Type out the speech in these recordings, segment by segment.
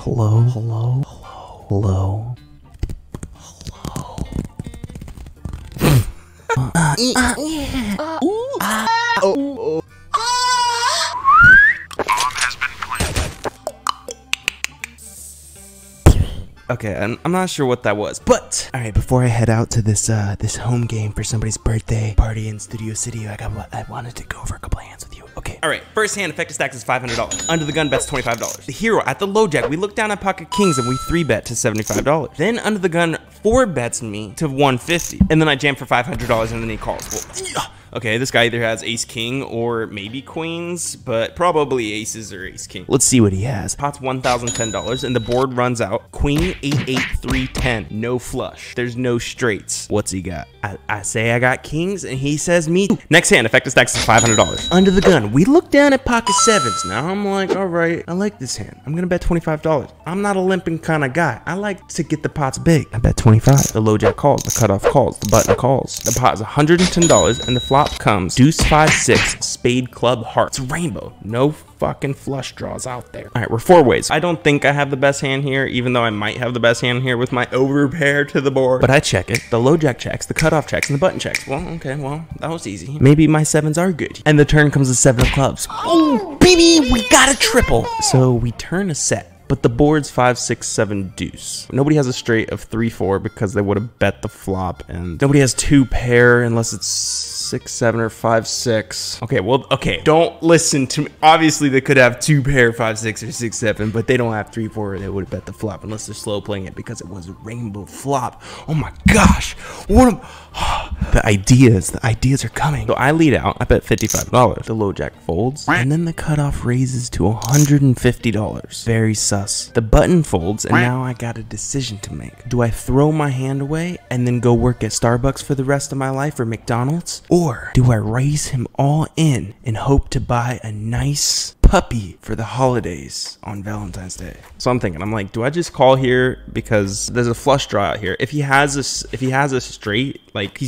Hello? Hello? Hello? Hello? Okay, I'm not sure what that was, but all right. Before I head out to this this home game for somebody's birthday party in Studio City, I wanted to go over a couple of hands with you. Okay. All right. First hand, effective stacks is $500. Under the gun bets $25. The hero at the low jack, we look down at pocket kings and we 3-bet to $75. Then under the gun 4-bets me to $150, and then I jam for $500, and then he calls. Well, okay, this guy either has ace king or maybe queens, but probably aces or ace king. Let's see what he has. Pot's $1,010 and the board runs out. Queen 8 8 3 10. No flush. There's no straights. What's he got? I say I got kings and he says me. Next hand, effective stacks is $500. Under the gun, we look down at pocket sevens. Now I'm like, all right, I like this hand. I'm gonna bet $25. I'm not a limping kind of guy. I like to get the pots big. I bet 25. The low jack calls, the cutoff calls, the button calls. The pot is $110 and the flop comes deuce 5 6 spade club hearts. Rainbow. No fucking flush draws out there. All right, we're 4 ways. I don't think I have the best hand here, even though I might have the best hand here with my overpair to the board, but I check it. The low jack checks, the cutoff checks, and the button checks. Well, okay, well, that was easy. Maybe my sevens are good. And the turn comes a 7 of clubs. Oh, baby, we got a triple. So we turn a set. But the board's 5 6 7 deuce. Nobody has a straight of 3 4 because they would have bet the flop, and nobody has 2 pair unless it's 6 7 or 5 6. Okay, well, okay, don't listen to me. Obviously they could have 2 pair 5 6 or 6 7, but they don't have 3 4. They would have bet the flop unless they're slow playing it because it was a rainbow flop. Oh my gosh, what the ideas are coming. So I lead out. I bet $55. The low jack folds, and then the cutoff raises to $150. Very sus. The button folds, and now I got a decision to make. Do I throw my hand away and then go work at Starbucks for the rest of my life or McDonald's? Or do I raise him all in and hope to buy a nice puppy for the holidays on Valentine's Day? So I'm thinking, I'm like, do I just call here because there's a flush draw out here? If he has a straight, like he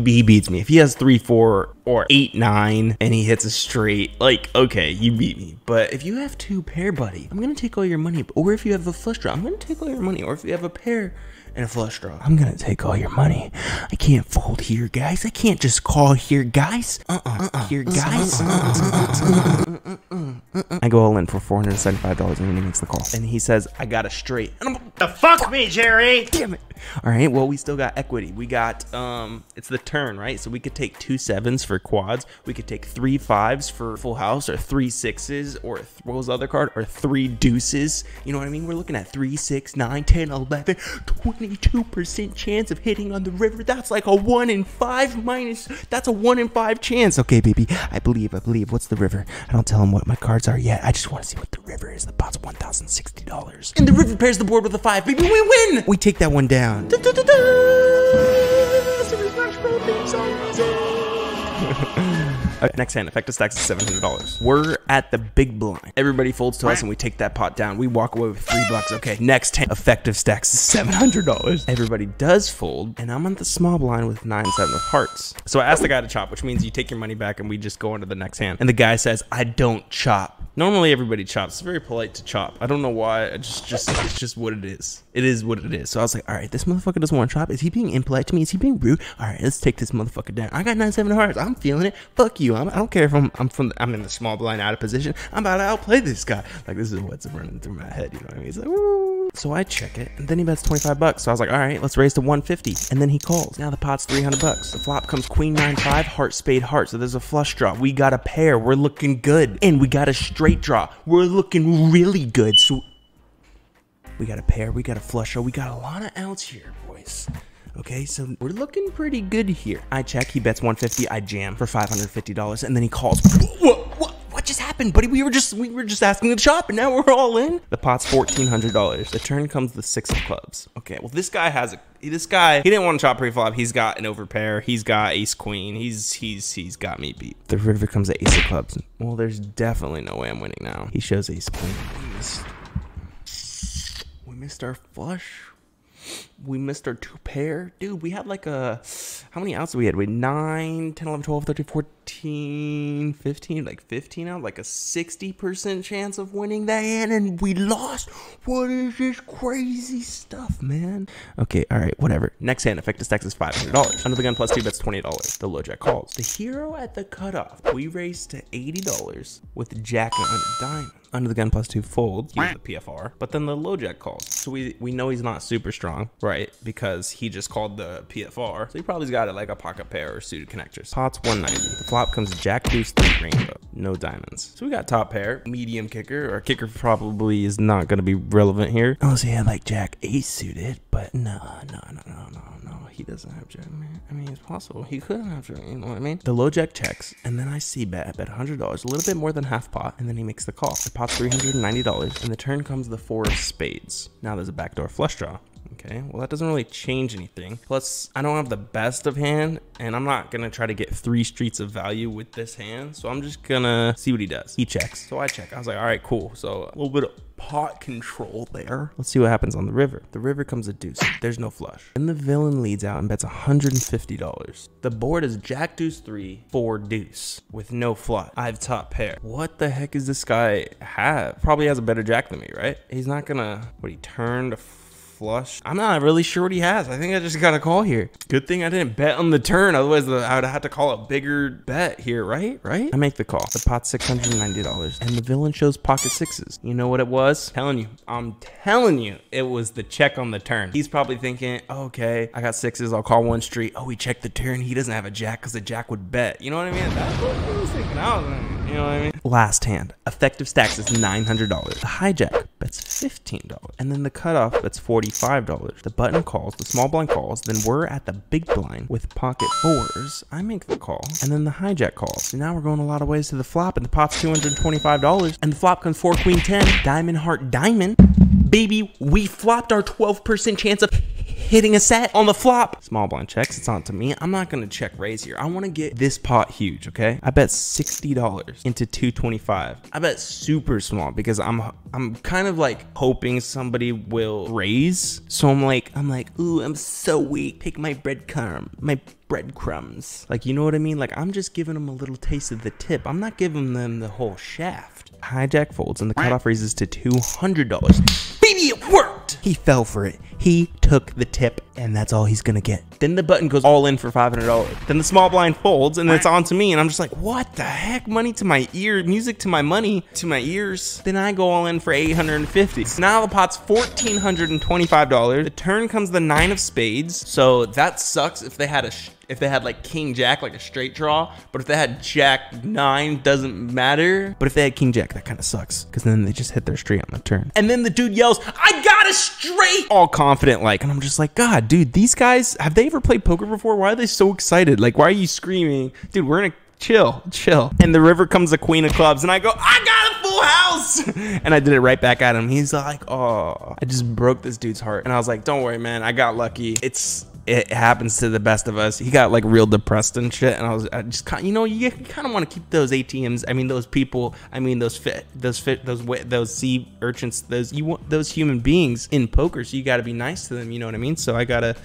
beats me. If he has 3 4 or 8 9 and he hits a straight, like, okay, you beat me. But if you have 2 pair, buddy, I'm gonna take all your money. Or if you have a flush draw, I'm gonna take all your money. Or if you have a pair and a flush draw, I'm gonna take all your money. I can't fold here, guys. I can't just call here, guys. Here, guys. I go all in for $475 and then he makes the call. And he says, I got a straight. And I'm, the fuck me, Jerry! Damn it. All right, well, we still got equity. We got, it's the turn, right? So we could take 2 7s for quads. We could take 3 5s for full house, or 3 6s, or what was the other card? Or 3 deuces. You know what I mean? We're looking at 3 6 9 10 11 22% chance of hitting on the river. That's like a 1 in 5 minus. That's a 1 in 5 chance. Okay, baby, I believe. What's the river? I don't tell him what my cards are yet. I just want to see what the river is. The pot's $1,060. And the river pairs the board with a 5. Baby, we win! We take that one down. Next hand, effective stacks is $700. We're at the big blind. Everybody folds to us and we take that pot down. We walk away with $3. Okay, next hand, effective stacks is $700. Everybody does fold, and I'm on the small blind with 9 7 of hearts. So I asked the guy to chop, which means you take your money back and we just go on to the next hand. And the guy says, I don't chop. Normally everybody chops. It's very polite to chop. I don't know why. It's just what it is. It is what it is. So I was like, all right, this motherfucker doesn't want to chop. Is he being impolite to me? Is he being rude? All right, let's take this motherfucker down. I got 9 7 of hearts. I'm feeling it. Fuck you. I don't care if I'm in the small blind out of position. I'm about to outplay this guy. Like, this is what's running through my head. You know what I mean? He's like, woo. So I check it, and then he bets $25. So I was like, all right, let's raise to $150. And then he calls. Now the pot's $300. The flop comes queen 9 5 heart spade heart. So there's a flush draw. We got a pair. We're looking good. And we got a straight draw. We're looking really good. So we got a pair. We got a flush draw. We got a lot of outs here, boys. Okay, so we're looking pretty good here. I check. He bets $150. I jam for $550, and then he calls. What just happened, buddy? We were just asking to chop, and now we're all in. The pot's $1,400. The turn comes the 6 of clubs. Okay, well, this guy he didn't want to chop pre-flop. He's got an overpair. He's got ace queen. He's got me beat. The river comes at ace of clubs. Well, there's definitely no way I'm winning now. He shows ace queen. We missed our flush. We missed our 2 pair. Dude, we had like how many outs did we had? We had 9, 10, 11, 12, 13, 14. 15, like 15 out, like a 60% chance of winning that hand, and we lost. What is this crazy stuff, man? Okay, all right, whatever. Next hand, effective stacks is $500. Under the gun plus 2 bets $20. The low jack calls. The hero at the cutoff, we raised to $80 with jack and a diamond. Under the gun plus 2 folds, use the PFR, but then the low jack calls. So we know he's not super strong, right? Because he just called the PFR. So he probably's got it like a pocket pair or suited connectors. Pot's 190. The flop comes jack deuce 3 rainbow, no diamonds. So we got top pair, medium kicker. Our kicker probably is not going to be relevant here unless he had like jack ace suited, but no. He doesn't have jack, man. I mean, it's possible. He couldn't have jack, you know what I mean? The low jack checks, and then I see bet. I bet $100, a little bit more than half pot, and then he makes the call. The pot's $390, and the turn comes the 4 of spades. Now there's a backdoor flush draw. Okay, well, that doesn't really change anything. Plus, I don't have the best of hand, and I'm not gonna try to get 3 streets of value with this hand, so I'm just gonna see what he does. He checks, so I check. I was like, all right, cool. So a little bit of pot control there. Let's see what happens on the river. The river comes a deuce. There's no flush. Then the villain leads out and bets $150. The board is jack deuce 3, 4 deuce with no flush. I have top pair. What the heck does this guy have? Probably has a better jack than me, right? He's not gonna, what, he turned a flush? I'm not really sure what he has. I think I just got a call here. Good thing I didn't bet on the turn. Otherwise, I would have to call a bigger bet here, right? I make the call. The pot's $690. And the villain shows pocket sixes. You know what it was? I'm telling you, it was the check on the turn. He's probably thinking, okay, I got sixes. I'll call 1 street. Oh, he checked the turn. He doesn't have a jack because the jack would bet. You know what I mean? That's what I was thinking. You know what I mean? Last hand. Effective stacks is $900. The hijack bets $15. And then the cutoff bets $45. The button calls, the small blind calls, then we're at the big blind with pocket 4s. I make the call, and then the hijack calls. So now we're going a lot of ways to the flop, and the pot's $225, and the flop comes 4 queen 10, diamond heart diamond. Baby, we flopped our 12% chance of hitting a set on the flop. Small blind checks, it's on to me. I'm not gonna check raise here. I wanna get this pot huge, okay? I bet $60 into 225. I bet super small because I'm kind of like hoping somebody will raise. So I'm like, ooh, I'm so weak. Pick my breadcrumbs. Like, you know what I mean? Like, I'm just giving them a little taste of the tip. I'm not giving them the whole shaft. Hijack folds and the cutoff raises to $200. Baby, it worked! He fell for it. He took the tip, and that's all he's gonna get. Then the button goes all in for $500. Then the small blind folds, and it's on to me, and I'm just like, what the heck? Money to my ear, music to my money, to my ears. Then I go all in for $850. So now the pot's $1,425. The turn comes the 9 of spades, so that sucks if they had like king jack, like a straight draw, but if they had jack 9, doesn't matter. But if they had king jack, that kind of sucks, because then they just hit their straight on the turn. And then the dude yells, I got a straight! All confident like, and I'm just like, God, dude, these guys, have they ever played poker before? Why are they so excited? Like, why are you screaming? Dude, we're in a chill. And the river comes the queen of clubs, and I go, I got a full house! And I did it right back at him. He's like, oh, I just broke this dude's heart. And I was like, don't worry, man, I got lucky. It happens to the best of us. He got like real depressed and shit, and I just kind, you know, you kind of want to keep those ATMs. I mean, those people. I mean, those sea urchins. Those human beings in poker. So you got to be nice to them. You know what I mean? So I gotta,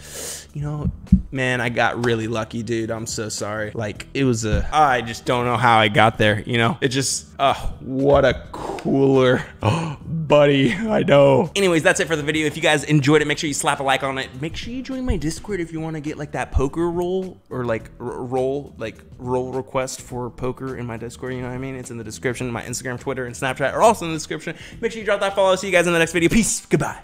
you know, man, I got really lucky, dude. I'm so sorry. Like, it was I just don't know how I got there. You know, it just, what a cooler, buddy. I know. Anyways, that's it for the video. If you guys enjoyed it, make sure you slap a like on it. Make sure you join my Discord if you want to get like that poker roll, or like roll request for poker in my Discord. You know what I mean? It's in the description. My Instagram, Twitter, and Snapchat are also in the description. Make sure you drop that follow. See you guys in the next video. Peace. Goodbye.